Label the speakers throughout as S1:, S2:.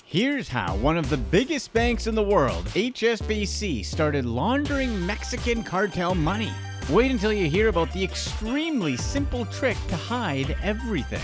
S1: Here's how one of the biggest banks in the world, HSBC, started laundering Mexican cartel money. Wait until you hear about the extremely simple trick to hide everything.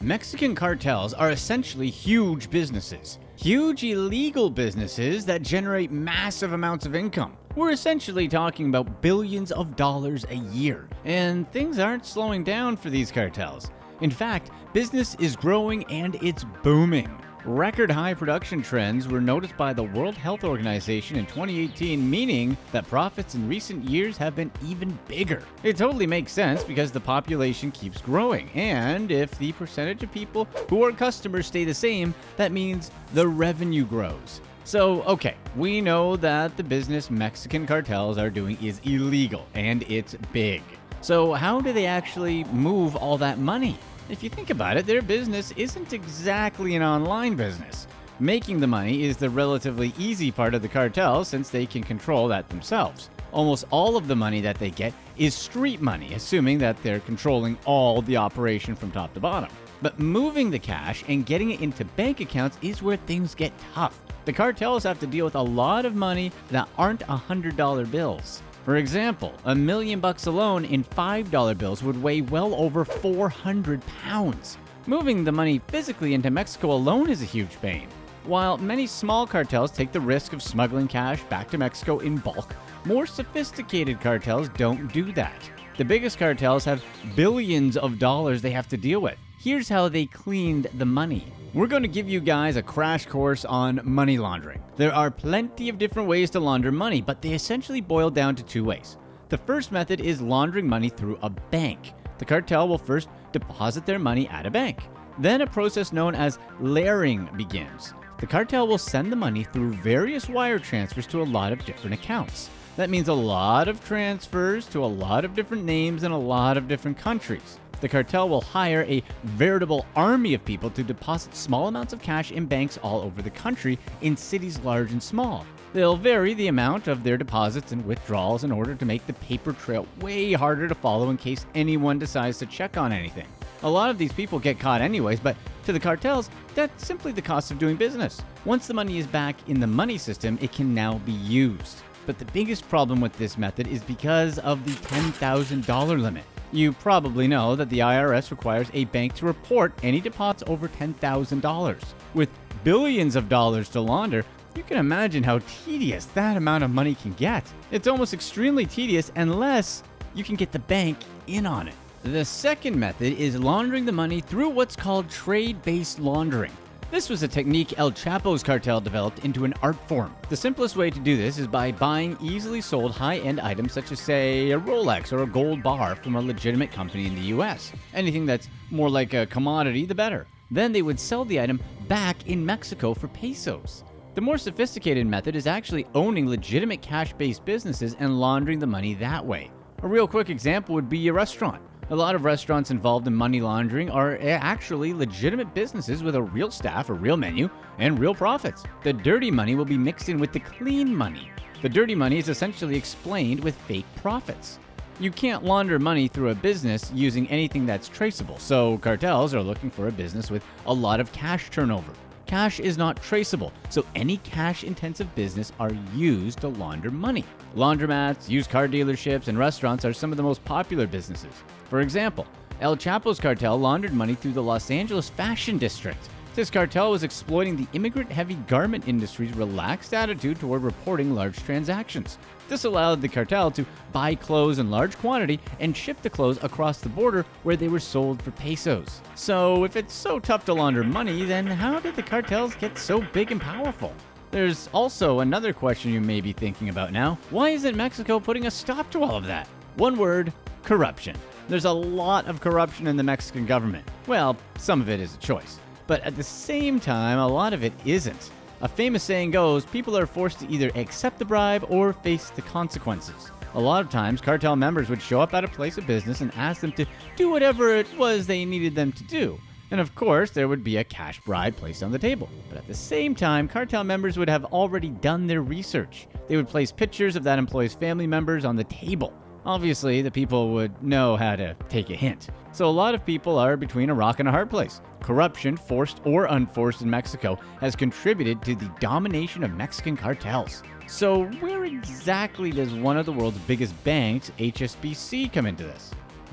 S1: Mexican cartels are essentially huge businesses. Huge illegal businesses that generate massive amounts of income. We're essentially talking about billions of dollars a year. And things aren't slowing down for these cartels. In fact, business is growing and it's booming. Record high production trends were noticed by the World Health Organization in 2018, meaning that profits in recent years have been even bigger. It totally makes sense because the population keeps growing, and if the percentage of people who are customers stay the same, that means the revenue grows. So, okay, we know that the business Mexican cartels are doing is illegal, and it's big. So how do they actually move all that money? If you think about it, their business isn't exactly an online business. Making the money is the relatively easy part of the cartel since they can control that themselves. Almost all of the money that they get is street money, assuming that they're controlling all the operation from top to bottom. But moving the cash and getting it into bank accounts is where things get tough. The cartels have to deal with a lot of money that aren't $100 bills. For example, $1 million alone in $5 bills would weigh well over 400 pounds. Moving the money physically into Mexico alone is a huge pain. While many small cartels take the risk of smuggling cash back to Mexico in bulk, more sophisticated cartels don't do that. The biggest cartels have billions of dollars they have to deal with. Here's how they cleaned the money. We're going to give you guys a crash course on money laundering. There are plenty of different ways to launder money, but they essentially boil down to two ways. The first method is laundering money through a bank. The cartel will first deposit their money at a bank. Then a process known as layering begins. The cartel will send the money through various wire transfers to a lot of different accounts. That means a lot of transfers to a lot of different names in a lot of different countries. The cartel will hire a veritable army of people to deposit small amounts of cash in banks all over the country in cities large and small. They'll vary the amount of their deposits and withdrawals in order to make the paper trail way harder to follow in case anyone decides to check on anything. A lot of these people get caught anyways, but to the cartels, that's simply the cost of doing business. Once the money is back in the money system, it can now be used. But the biggest problem with this method is because of the $10,000 limit. You probably know that the IRS requires a bank to report any deposits over $10,000. With billions of dollars to launder, you can imagine how tedious that amount of money can get. It's almost extremely tedious unless you can get the bank in on it. The second method is laundering the money through what's called trade-based laundering. This was a technique El Chapo's cartel developed into an art form. The simplest way to do this is by buying easily sold high-end items such as, say, a Rolex or a gold bar from a legitimate company in the US. Anything that's more like a commodity, the better. Then they would sell the item back in Mexico for pesos. The more sophisticated method is actually owning legitimate cash-based businesses and laundering the money that way. A real quick example would be a restaurant. A lot of restaurants involved in money laundering are actually legitimate businesses with a real staff, a real menu, and real profits. The dirty money will be mixed in with the clean money. The dirty money is essentially explained with fake profits. You can't launder money through a business using anything that's traceable, so cartels are looking for a business with a lot of cash turnover. Cash is not traceable, so any cash-intensive business are used to launder money. Laundromats, used car dealerships, and restaurants are some of the most popular businesses. For example, El Chapo's cartel laundered money through the Los Angeles fashion district. This cartel was exploiting the immigrant-heavy garment industry's relaxed attitude toward reporting large transactions. This allowed the cartel to buy clothes in large quantity and ship the clothes across the border where they were sold for pesos. So if it's so tough to launder money, then how did the cartels get so big and powerful? There's also another question you may be thinking about now. Why isn't Mexico putting a stop to all of that? One word: corruption. There's a lot of corruption in the Mexican government. Well, some of it is a choice. But at the same time, a lot of it isn't. A famous saying goes, people are forced to either accept the bribe or face the consequences. A lot of times, cartel members would show up at a place of business and ask them to do whatever it was they needed them to do. And of course, there would be a cash bribe placed on the table. But at the same time, cartel members would have already done their research. They would place pictures of that employee's family members on the table. Obviously, the people would know how to take a hint. So a lot of people are between a rock and a hard place. Corruption, forced or unforced in Mexico, has contributed to the domination of Mexican cartels. So where exactly does one of the world's biggest banks, HSBC, come into this?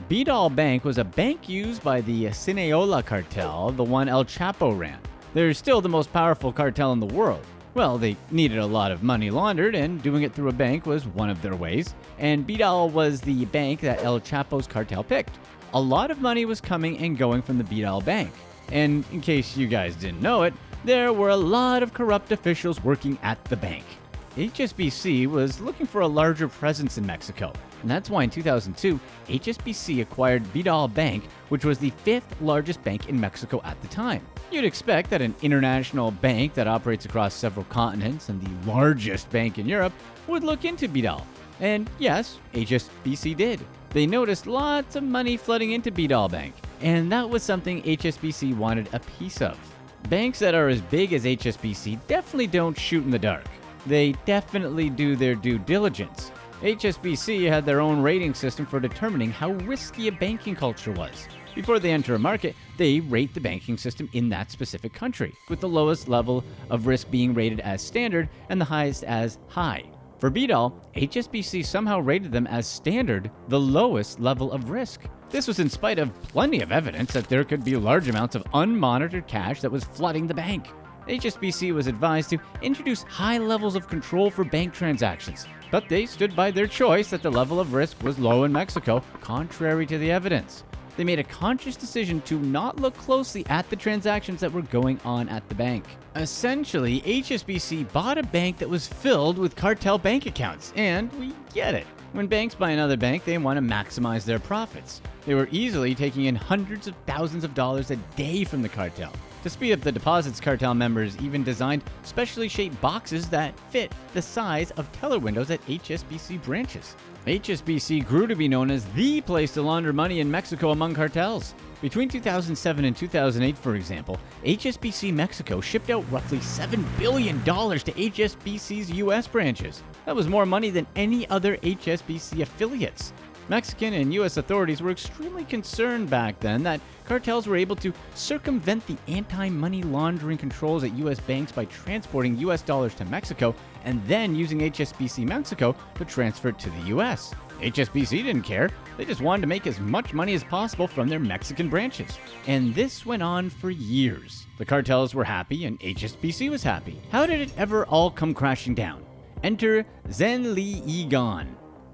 S1: Bidal Bank was a bank used by the Sinaloa cartel, the one El Chapo ran. They're still the most powerful cartel in the world. Well, they needed a lot of money laundered, and doing it through a bank was one of their ways. And Bidal was the bank that El Chapo's cartel picked. A lot of money was coming and going from the Bidal Bank. And in case you guys didn't know it, there were a lot of corrupt officials working at the bank. HSBC was looking for a larger presence in Mexico, and that's why in 2002, HSBC acquired Bidal Bank, which was the fifth largest bank in Mexico at the time. You'd expect that an international bank that operates across several continents and the largest bank in Europe would look into Bidal. And yes, HSBC did. They noticed lots of money flooding into Bidal Bank, and that was something HSBC wanted a piece of. Banks that are as big as HSBC definitely don't shoot in the dark. They definitely do their due diligence. HSBC had their own rating system for determining how risky a banking culture was. Before they enter a market, they rate the banking system in that specific country, with the lowest level of risk being rated as standard and the highest as high. For Bidal, HSBC somehow rated them as standard, the lowest level of risk. This was in spite of plenty of evidence that there could be large amounts of unmonitored cash that was flooding the bank. HSBC was advised to introduce high levels of control for bank transactions, but they stood by their choice that the level of risk was low in Mexico, contrary to the evidence. They made a conscious decision to not look closely at the transactions that were going on at the bank. Essentially, HSBC bought a bank that was filled with cartel bank accounts, and we get it. When banks buy another bank, they want to maximize their profits. They were easily taking in hundreds of thousands of dollars a day from the cartel. To speed up the deposits, cartel members even designed specially shaped boxes that fit the size of teller windows at HSBC branches. HSBC grew to be known as the place to launder money in Mexico among cartels. Between 2007 and 2008, for example, HSBC Mexico shipped out roughly $7 billion to HSBC's US branches. That was more money than any other HSBC affiliates. Mexican and U.S. authorities were extremely concerned back then that cartels were able to circumvent the anti-money laundering controls at U.S. banks by transporting U.S. dollars to Mexico and then using HSBC Mexico to transfer it to the U.S. HSBC didn't care. They just wanted to make as much money as possible from their Mexican branches. And this went on for years. The cartels were happy and HSBC was happy. How did it ever all come crashing down? Enter Zenli Yigan,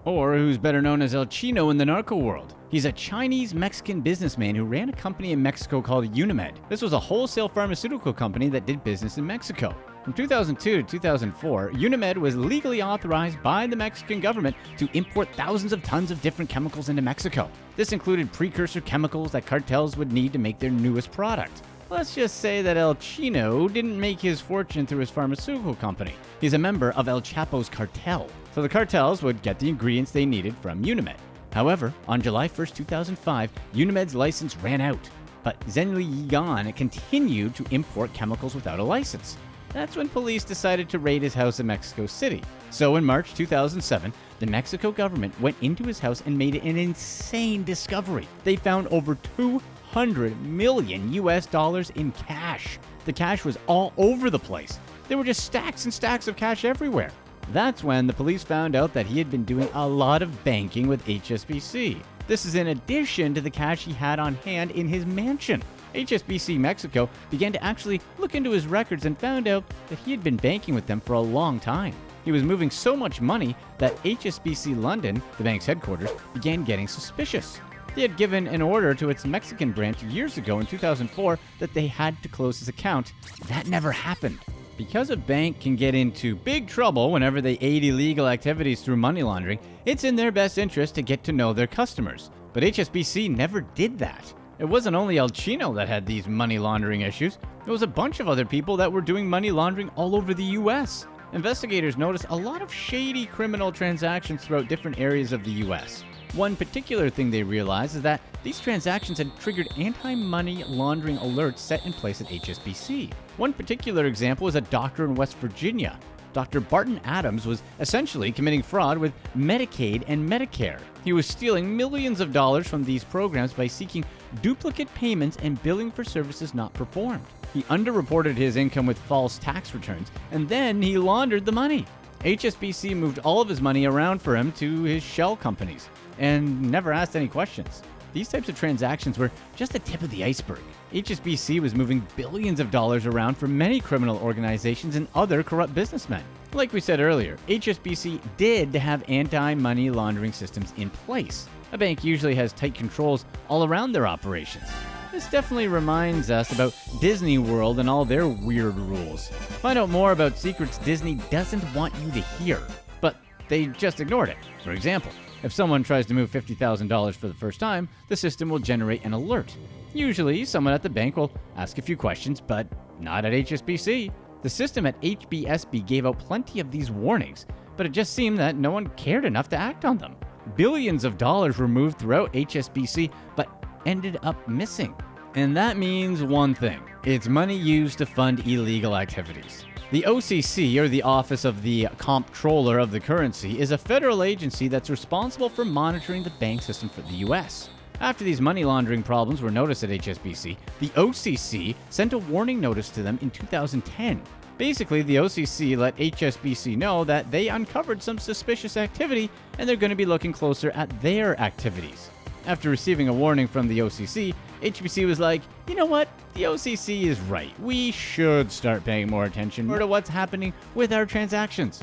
S1: or who's better known as El Chino in the narco world. He's a Chinese-Mexican businessman who ran a company in Mexico called Unimed. This was a wholesale pharmaceutical company that did business in Mexico. From 2002 to 2004, Unimed was legally authorized by the Mexican government to import thousands of tons of different chemicals into Mexico. This included precursor chemicals that cartels would need to make their newest product. Let's just say that El Chino didn't make his fortune through his pharmaceutical company. He's a member of El Chapo's cartel, so the cartels would get the ingredients they needed from Unimed. However, on July 1, 2005, Unimed's license ran out, but Zenli Yigan continued to import chemicals without a license. That's when police decided to raid his house in Mexico City. So in March 2007, the Mexico government went into his house and made an insane discovery. They found over $200 million US in cash. The cash was all over the place. There were just stacks and stacks of cash everywhere. That's when the police found out that he had been doing a lot of banking with HSBC. This is in addition to the cash he had on hand in his mansion. HSBC Mexico began to actually look into his records and found out that he had been banking with them for a long time. He was moving so much money that HSBC London, the bank's headquarters, began getting suspicious. They had given an order to its Mexican branch years ago in 2004 that they had to close his account. That never happened. Because a bank can get into big trouble whenever they aid illegal activities through money laundering, it's in their best interest to get to know their customers. But HSBC never did that. It wasn't only El Chino that had these money laundering issues. There was a bunch of other people that were doing money laundering all over the US. Investigators noticed a lot of shady criminal transactions throughout different areas of the US. One particular thing they realized is that these transactions had triggered anti-money laundering alerts set in place at HSBC. One particular example is a doctor in West Virginia. Dr. Barton Adams was essentially committing fraud with Medicaid and Medicare. He was stealing millions of dollars from these programs by seeking duplicate payments and billing for services not performed. He underreported his income with false tax returns, and then he laundered the money. HSBC moved all of his money around for him to his shell companies and never asked any questions. These types of transactions were just the tip of the iceberg. HSBC was moving billions of dollars around for many criminal organizations and other corrupt businessmen. Like we said earlier, HSBC did have anti-money laundering systems in place. A bank usually has tight controls all around their operations. This definitely reminds us about Disney World and all their weird rules. Find out more about secrets Disney doesn't want you to hear, but they just ignored it. For example, if someone tries to move $50,000 for the first time, the system will generate an alert. Usually, someone at the bank will ask a few questions, but not at HSBC. The system at HBSB gave out plenty of these warnings, but it just seemed that no one cared enough to act on them. Billions of dollars were moved throughout HSBC, but ended up missing. And that means one thing: it's money used to fund illegal activities. The OCC, or the Office of the Comptroller of the Currency, is a federal agency that's responsible for monitoring the bank system for the US. After these money laundering problems were noticed at HSBC, the OCC sent a warning notice to them in 2010. Basically, the OCC let HSBC know that they uncovered some suspicious activity and they're going to be looking closer at their activities. After receiving a warning from the OCC, HSBC was like, you know what? The OCC is right. We should start paying more attention to what's happening with our transactions.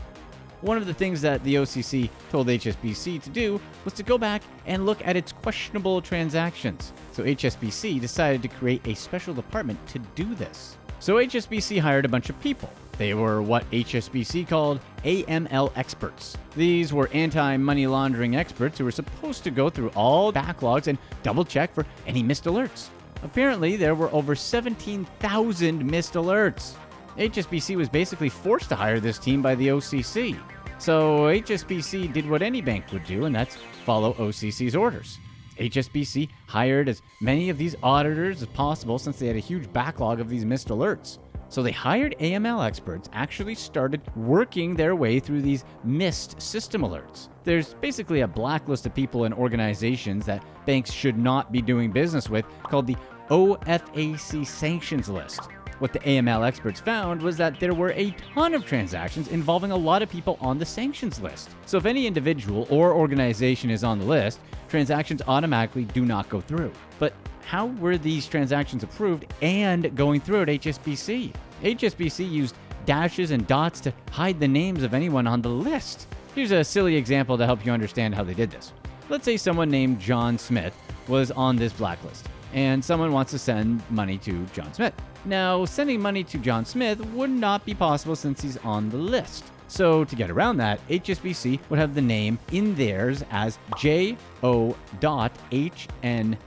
S1: One of the things that the OCC told HSBC to do was to go back and look at its questionable transactions. So HSBC decided to create a special department to do this. So HSBC hired a bunch of people. They were what HSBC called AML experts. These were anti-money laundering experts who were supposed to go through all backlogs and double-check for any missed alerts. Apparently, there were over 17,000 missed alerts. HSBC was basically forced to hire this team by the OCC. So HSBC did what any bank would do, and that's follow OCC's orders. HSBC hired as many of these auditors as possible since they had a huge backlog of these missed alerts. So they hired AML experts, actually started working their way through these missed system alerts. There's basically a blacklist of people and organizations that banks should not be doing business with called the OFAC sanctions list. What the AML experts found was that there were a ton of transactions involving a lot of people on the sanctions list. So if any individual or organization is on the list, transactions automatically do not go through. But how were these transactions approved and going through at HSBC? HSBC used dashes and dots to hide the names of anyone on the list. Here's a silly example to help you understand how they did this. Let's say someone named John Smith was on this blacklist, and someone wants to send money to John Smith. Now, sending money to John Smith would not be possible since he's on the list. So to get around that, HSBC would have the name in theirs as J.O.H.N.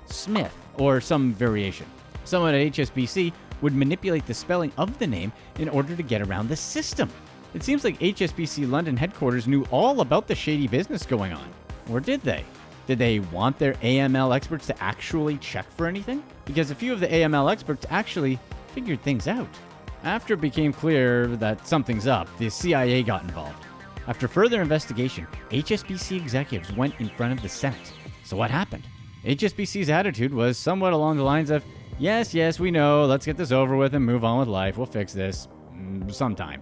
S1: Smith, or some variation. Someone at HSBC would manipulate the spelling of the name in order to get around the system. It seems like HSBC London headquarters knew all about the shady business going on. Or did they? Did they want their AML experts to actually check for anything? Because a few of the AML experts actually figured things out. After it became clear that something's up, the CIA got involved. After further investigation, HSBC executives went in front of the Senate. So what happened? HSBC's attitude was somewhat along the lines of, yes, we know, let's get this over with and move on with life, we'll fix this sometime.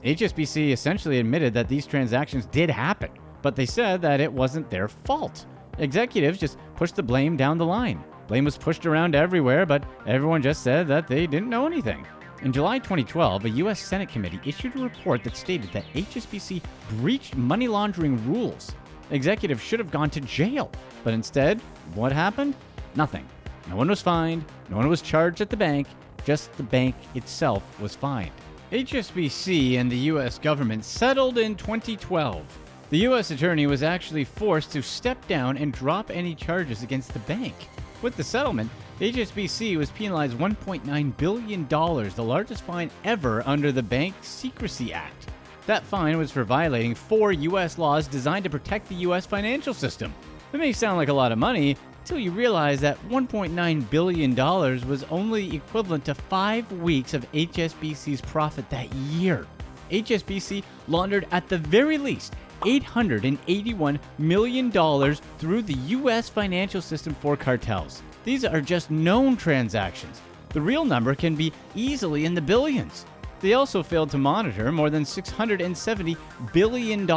S1: HSBC essentially admitted that these transactions did happen, but they said that it wasn't their fault. Executives just pushed the blame down the line. Blame was pushed around everywhere, but everyone just said that they didn't know anything. In July 2012, a U.S. Senate committee issued a report that stated that HSBC breached money laundering rules. Executives should have gone to jail, but instead, what happened? Nothing. No one was fined, no one was charged at the bank, just the bank itself was fined. HSBC and the U.S. government settled in 2012. The U.S. attorney was actually forced to step down and drop any charges against the bank. With the settlement, HSBC was penalized $1.9 billion, the largest fine ever under the Bank Secrecy Act. That fine was for violating 4 U.S. laws designed to protect the U.S. financial system. It may sound like a lot of money until you realize that $1.9 billion was only equivalent to 5 weeks of HSBC's profit that year. HSBC laundered at the very least $881 million through the U.S. financial system for cartels. These are just known transactions. The real number can be easily in the billions. They also failed to monitor more than $670 billion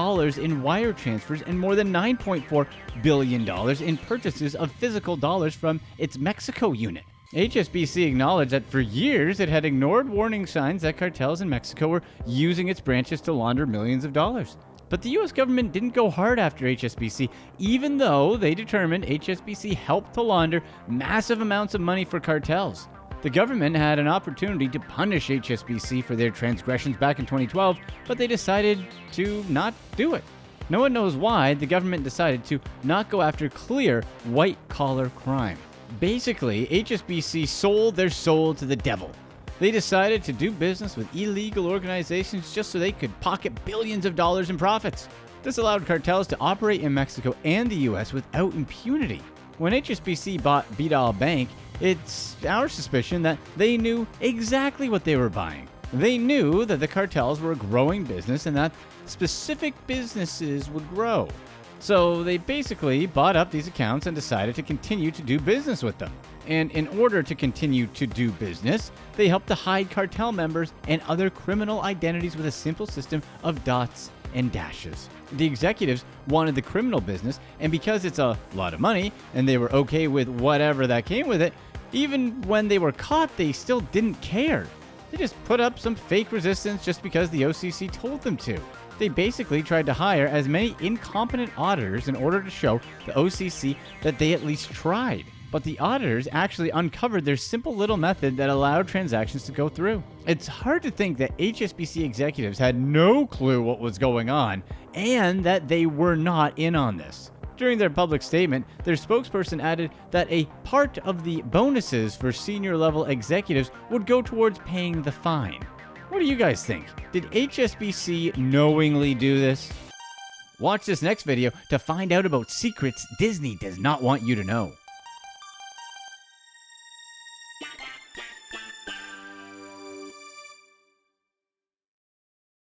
S1: in wire transfers and more than $9.4 billion in purchases of physical dollars from its Mexico unit. HSBC acknowledged that for years it had ignored warning signs that cartels in Mexico were using its branches to launder millions of dollars. But the US government didn't go hard after HSBC, even though they determined HSBC helped to launder massive amounts of money for cartels. The government had an opportunity to punish HSBC for their transgressions back in 2012, but they decided to not do it. No one knows why the government decided to not go after clear white-collar crime. Basically, HSBC sold their soul to the devil. They decided to do business with illegal organizations just so they could pocket billions of dollars in profits. This allowed cartels to operate in Mexico and the US without impunity. When HSBC bought Bidal Bank, it's our suspicion that they knew exactly what they were buying. They knew that the cartels were a growing business and that specific businesses would grow. So they basically bought up these accounts and decided to continue to do business with them. And in order to continue to do business, they helped to hide cartel members and other criminal identities with a simple system of dots and dashes. The executives wanted the criminal business, and because it's a lot of money and they were okay with whatever that came with it, even when they were caught, they still didn't care. They just put up some fake resistance just because the OCC told them to. They basically tried to hire as many incompetent auditors in order to show the OCC that they at least tried. But the auditors actually uncovered their simple little method that allowed transactions to go through. It's hard to think that HSBC executives had no clue what was going on and that they were not in on this. During their public statement, their spokesperson added that a part of the bonuses for senior level executives would go towards paying the fine. What do you guys think? Did HSBC knowingly do this? Watch this next video to find out about secrets Disney does not want you to know.